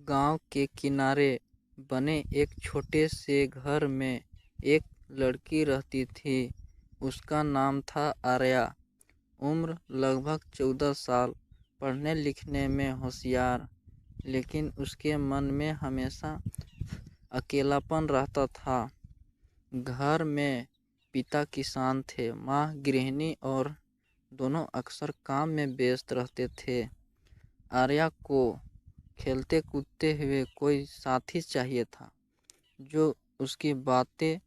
गांव के किनारे बने एक छोटे से घर में एक लड़की रहती थी। उसका नाम था आर्या। उम्र लगभग 14 साल। पढ़ने लिखने में होशियार, लेकिन उसके मन में हमेशा अकेलापन रहता था। घर में पिता किसान थे, माँ गृहिणी और दोनों अक्सर काम में व्यस्त रहते थे। आर्या को खेलते कूदते हुए कोई साथी चाहिए था, जो उसकी बातें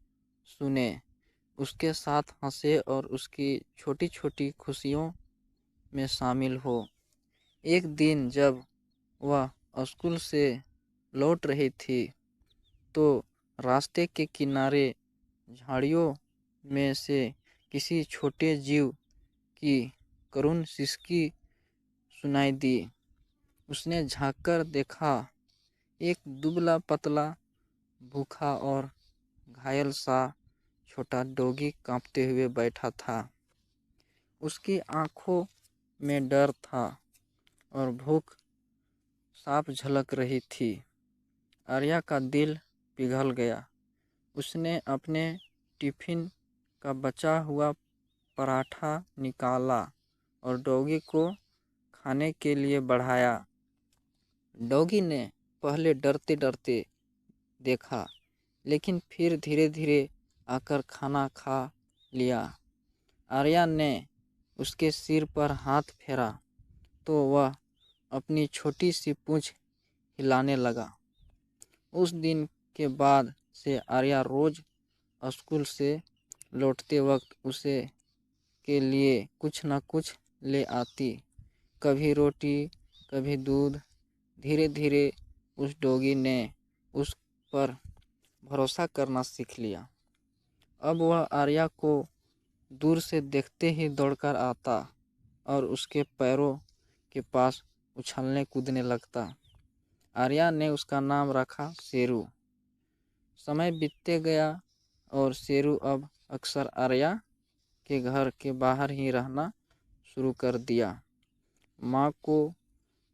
सुने, उसके साथ हंसे और उसकी छोटी छोटी खुशियों में शामिल हो। एक दिन जब वह स्कूल से लौट रही थी, तो रास्ते के किनारे झाड़ियों में से किसी छोटे जीव की करुण सिसकी सुनाई दी। उसने झांककर देखा, एक दुबला पतला, भूखा और घायल सा छोटा डॉगी कांपते हुए बैठा था। उसकी आंखों में डर था और भूख साफ झलक रही थी। आर्या का दिल पिघल गया। उसने अपने टिफिन का बचा हुआ पराठा निकाला और डॉगी को खाने के लिए बढ़ाया। डॉगी ने पहले डरते डरते देखा, लेकिन फिर धीरे धीरे आकर खाना खा लिया। आर्या ने उसके सिर पर हाथ फेरा तो वह अपनी छोटी सी पूंछ हिलाने लगा। उस दिन के बाद से आर्या रोज स्कूल से लौटते वक्त उसे के लिए कुछ न कुछ ले आती, कभी रोटी, कभी दूध। धीरे धीरे उस डॉगी ने उस पर भरोसा करना सीख लिया। अब वह आर्या को दूर से देखते ही दौड़कर आता और उसके पैरों के पास उछलने कूदने लगता। आर्या ने उसका नाम रखा शेरू। समय बीतते गया और शेरू अब अक्सर आर्या के घर के बाहर ही रहना शुरू कर दिया। माँ को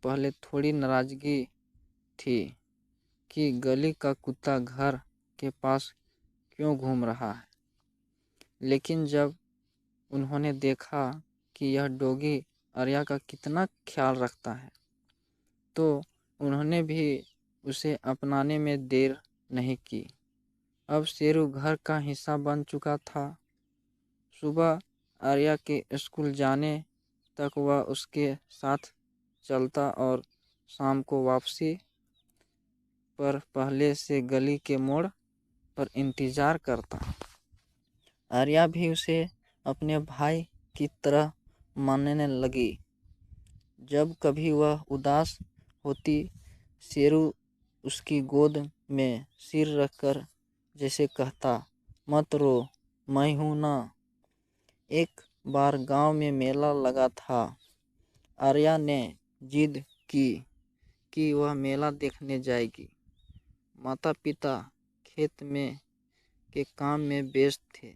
पहले थोड़ी नाराजगी थी कि गली का कुत्ता घर के पास क्यों घूम रहा है, लेकिन जब उन्होंने देखा कि यह डॉगी आर्या का कितना ख्याल रखता है, तो उन्होंने भी उसे अपनाने में देर नहीं की। अब शेरू घर का हिस्सा बन चुका था। सुबह आर्या के स्कूल जाने तक वह उसके साथ चलता और शाम को वापसी पर पहले से गली के मोड़ पर इंतज़ार करता। आर्या भी उसे अपने भाई की तरह मानने लगी। जब कभी वह उदास होती, शेरू उसकी गोद में सिर रखकर जैसे कहता, मत रो, मैं हूँ ना। एक बार गांव में मेला लगा था। आर्या ने जिद की कि वह मेला देखने जाएगी। माता पिता खेत में के काम में व्यस्त थे,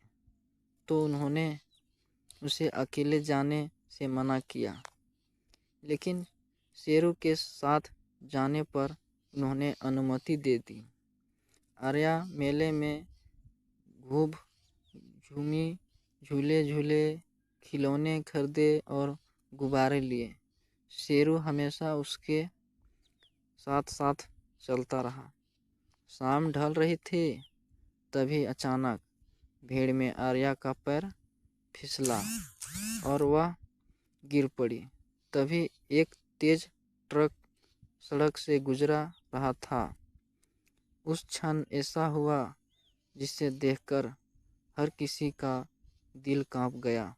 तो उन्होंने उसे अकेले जाने से मना किया, लेकिन शेरू के साथ जाने पर उन्होंने अनुमति दे दी। आर्या मेले में खूब झूमी, झूले झूले, खिलौने खरीदे और गुब्बारे लिए। शेरू हमेशा उसके साथ साथ चलता रहा। शाम ढल रही थी, तभी अचानक भीड़ में आर्या का पैर फिसला और वह गिर पड़ी। तभी एक तेज ट्रक सड़क से गुजरा रहा था। उस क्षण ऐसा हुआ जिसे देखकर हर किसी का दिल कांप गया।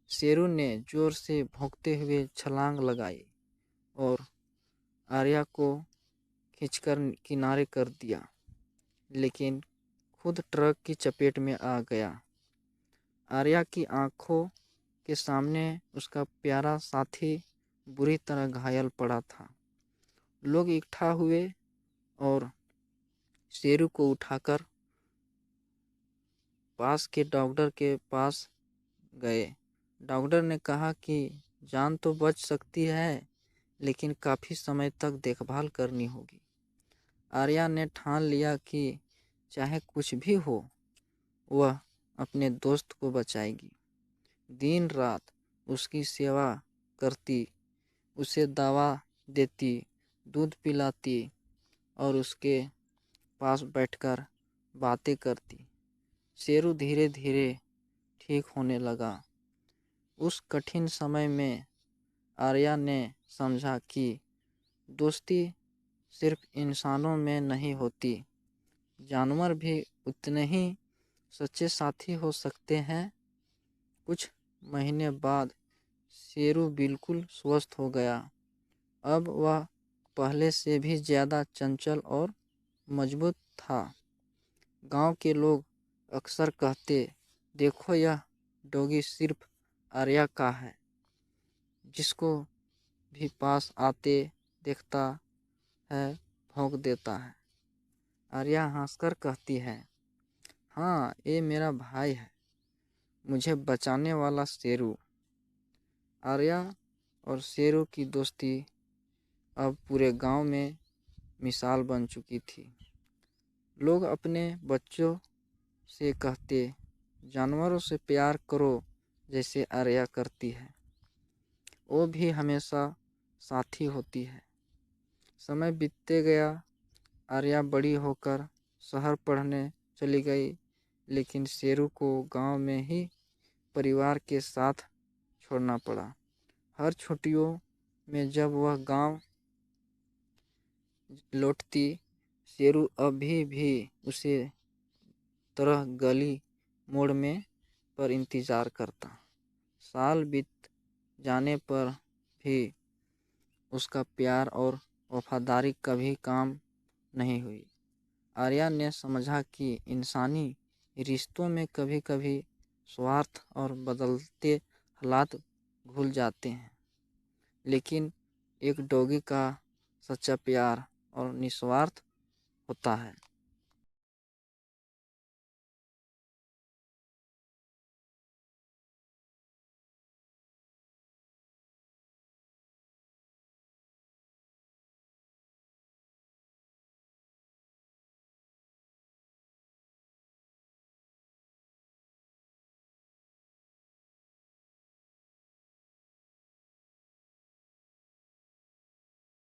शेरू ने जोर से भौंकते हुए छलांग लगाई और आर्या को खींचकर किनारे कर दिया, लेकिन खुद ट्रक की चपेट में आ गया। आर्या की आंखों के सामने उसका प्यारा साथी बुरी तरह घायल पड़ा था। लोग इकट्ठा हुए और शेरू को उठाकर पास के डॉक्टर के पास गए। डॉक्टर ने कहा कि जान तो बच सकती है, लेकिन काफ़ी समय तक देखभाल करनी होगी। आर्या ने ठान लिया कि चाहे कुछ भी हो वह अपने दोस्त को बचाएगी। दिन रात उसकी सेवा करती, उसे दवा देती, दूध पिलाती और उसके पास बैठकर बातें करती। शेरू धीरे धीरे ठीक होने लगा। उस कठिन समय में आर्या ने समझा कि दोस्ती सिर्फ इंसानों में नहीं होती, जानवर भी उतने ही सच्चे साथी हो सकते हैं। कुछ महीने बाद शेरू बिल्कुल स्वस्थ हो गया। अब वह पहले से भी ज़्यादा चंचल और मजबूत था। गांव के लोग अक्सर कहते, देखो यह डॉगी सिर्फ आर्या का है, जिसको भी पास आते देखता है भौंक देता है। आर्या हंसकर कहती है, हाँ ये मेरा भाई है, मुझे बचाने वाला शेरू। आर्या और शेरू की दोस्ती अब पूरे गांव में मिसाल बन चुकी थी। लोग अपने बच्चों से कहते, जानवरों से प्यार करो जैसे आर्या करती है, वो भी हमेशा साथी होती है। समय बीतते गया, आर्या बड़ी होकर शहर पढ़ने चली गई, लेकिन शेरू को गांव में ही परिवार के साथ छोड़ना पड़ा। हर छुट्टियों में जब वह गांव लौटती, शेरू अभी भी उसे तरह गली मोड़ में पर इंतज़ार करता। साल बीत जाने पर भी उसका प्यार और वफादारी कभी काम नहीं हुई। आर्या ने समझा कि इंसानी रिश्तों में कभी कभी स्वार्थ और बदलते हालात घुल जाते हैं, लेकिन एक डॉगी का सच्चा प्यार और निस्वार्थ होता है।